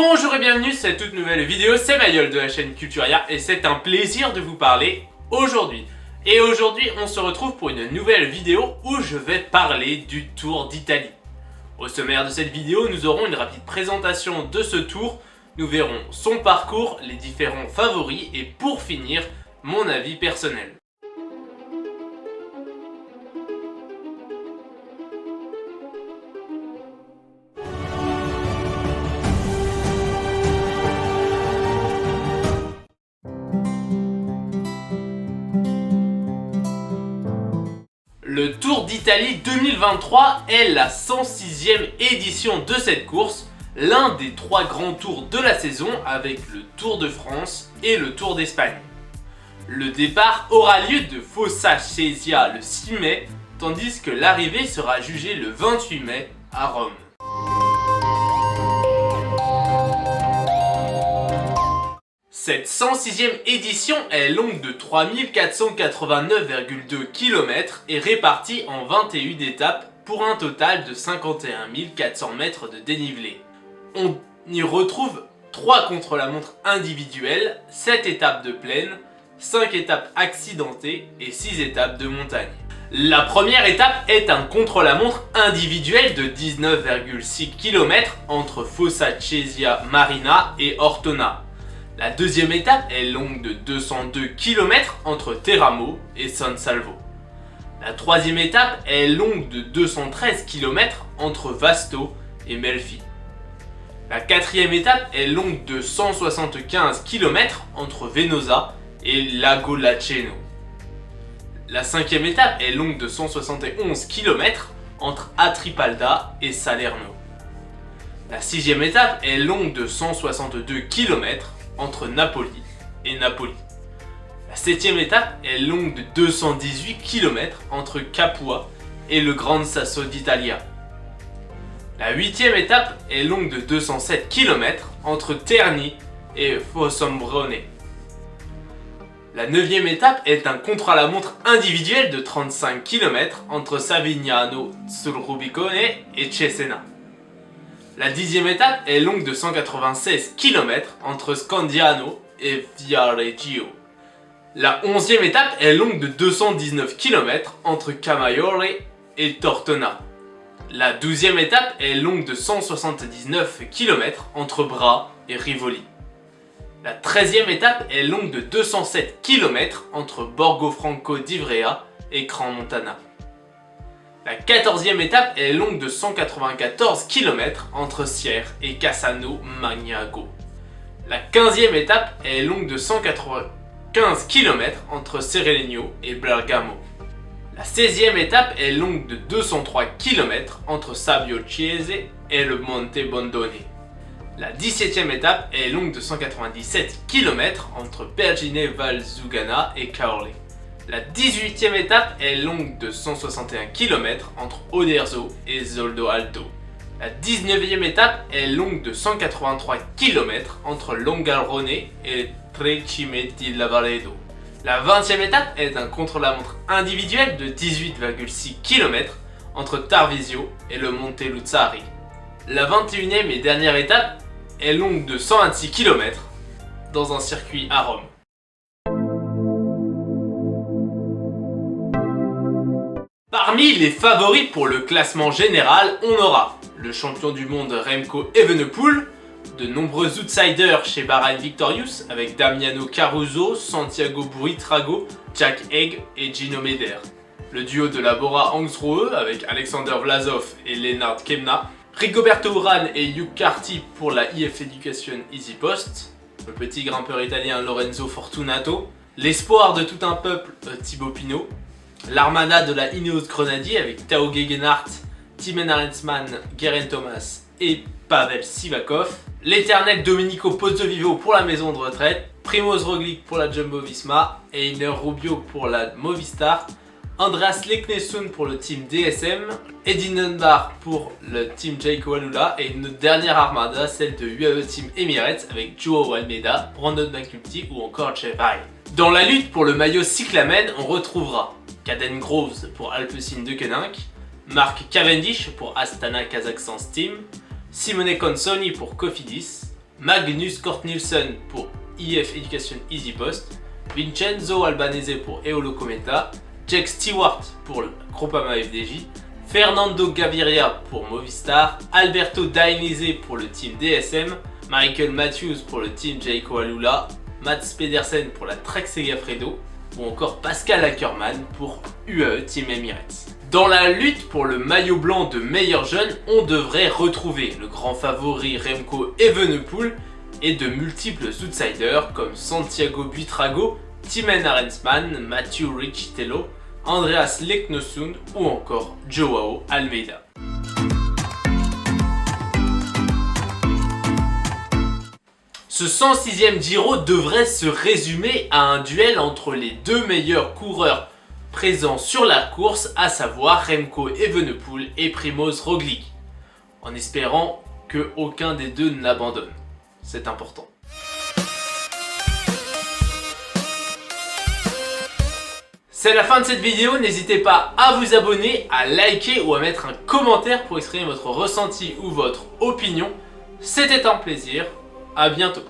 Bonjour et bienvenue sur cette toute nouvelle vidéo, c'est Mayol de la chaîne Culturia et c'est un plaisir de vous parler aujourd'hui. Et aujourd'hui on se retrouve pour une nouvelle vidéo où je vais parler du Tour d'Italie. Au sommaire de cette vidéo, nous aurons une rapide présentation de ce tour, nous verrons son parcours, les différents favoris et pour finir, mon avis personnel. Le Tour d'Italie 2023 est la 106e édition de cette course, l'un des 3 grands tours de la saison avec le Tour de France et le Tour d'Espagne. Le départ aura lieu de Fossa Cesia le 6 mai, tandis que l'arrivée sera jugée le 28 mai à Rome. Cette 106e édition est longue de 3489,2 km et répartie en 21 étapes pour un total de 51 400 mètres de dénivelé. On y retrouve 3 contre-la-montre individuelles, 7 étapes de plaine, 5 étapes accidentées et 6 étapes de montagne. La première étape est un contre-la-montre individuel de 19,6 km entre Fossa Cesia Marina et Ortona. La deuxième étape est longue de 202 km entre Teramo et San Salvo. La troisième étape est longue de 213 km entre Vasto et Melfi. La quatrième étape est longue de 175 km entre Venosa et Lago Laceno. La cinquième étape est longue de 171 km entre Atripalda et Salerno. La sixième étape est longue de 162 km entre Napoli et Napoli. La 7e étape est longue de 218 km entre Capua et le Gran Sasso d'Italia. La 8e étape est longue de 207 km entre Terni et Fossombrone. La 9e étape est un contre-la-montre individuel de 35 km entre Savignano sul Rubicone et Cesena. La 10e étape est longue de 196 km entre Scandiano et Viareggio. La 11e étape est longue de 219 km entre Camaiore et Tortona. La 12e étape est longue de 179 km entre Bra et Rivoli. La 13e étape est longue de 207 km entre Borgo Franco d'Ivrea et Crans-Montana. La 14e étape est longue de 194 km entre Sierre et Cassano Magnago. La 15e étape est longue de 195 km entre Seregno et Bergamo. La 16e étape est longue de 203 km entre Sabio Chiese et le Monte Bondone. La 17e étape est longue de 197 km entre Pergine Valsugana et Caorle. La 18e étape est longue de 161 km entre Oderzo et Zoldo Alto. La 19e étape est longue de 183 km entre Longarone et Trecimeti Lavaredo. La 20e étape est un contre-la-montre individuel de 18,6 km entre Tarvisio et le Monte Luzzari. La 21e et dernière étape est longue de 126 km dans un circuit à Rome. Parmi les favoris pour le classement général, on aura le champion du monde Remco Evenepoel, de nombreux outsiders chez Bahrain Victorious avec Damiano Caruso, Santiago Buitrago, Jack Haig et Gino Meder. Le duo de la Bora Hansgrohe avec Alexander Vlasov et Lennart Kemna. Rigoberto Urán et Hugh Carty pour la IF Education Easy Post. Le petit grimpeur italien Lorenzo Fortunato. L'espoir de tout un peuple Thibaut Pinot. L'armada de la Ineos Grenadier avec Tao Gegenhardt, Timen Arensman, Geraint Thomas et Pavel Sivakov. L'éternel Domenico Pozzovivo pour la maison de retraite. Primoz Roglic pour la Jumbo-Visma. Einer Rubio pour la Movistar. Andreas Leknesund pour le team DSM. Eddie Dunbar pour le team Jayco Alula. Et une dernière armada, celle de UAE Team Emirates avec Joao Almeida, Brandon McNulty ou encore Jeff Hay. Dans la lutte pour le maillot cyclamen, on retrouvera Caden Groves pour Alpecin-Deceuninck, Mark Cavendish pour Astana Kazakhstan Team, Simone Consoni pour Cofidis, Magnus Cort Nielsen pour IF Education Easy Post, Vincenzo Albanese pour Eolo Cometa, Jake Stewart pour le Groupama FDJ, Fernando Gaviria pour Movistar, Alberto Dainese pour le team DSM, Michael Matthews pour le team Jayco Alula, Mats Pedersen pour la Trek Segafredo ou encore Pascal Ackermann pour UAE Team Emirates. Dans la lutte pour le maillot blanc de meilleur jeune, on devrait retrouver le grand favori Remco Evenepoel et de multiples outsiders comme Santiago Buitrago, Timen Arensman, Matthew Riccitello, Andreas Leknosund ou encore Joao Almeida. Ce 106e Giro devrait se résumer à un duel entre les deux meilleurs coureurs présents sur la course, à savoir Remco Evenepoel et Primož Roglič, en espérant que aucun des deux n'abandonne. C'est important. C'est la fin de cette vidéo, n'hésitez pas à vous abonner, à liker ou à mettre un commentaire pour exprimer votre ressenti ou votre opinion. C'était un plaisir, à bientôt.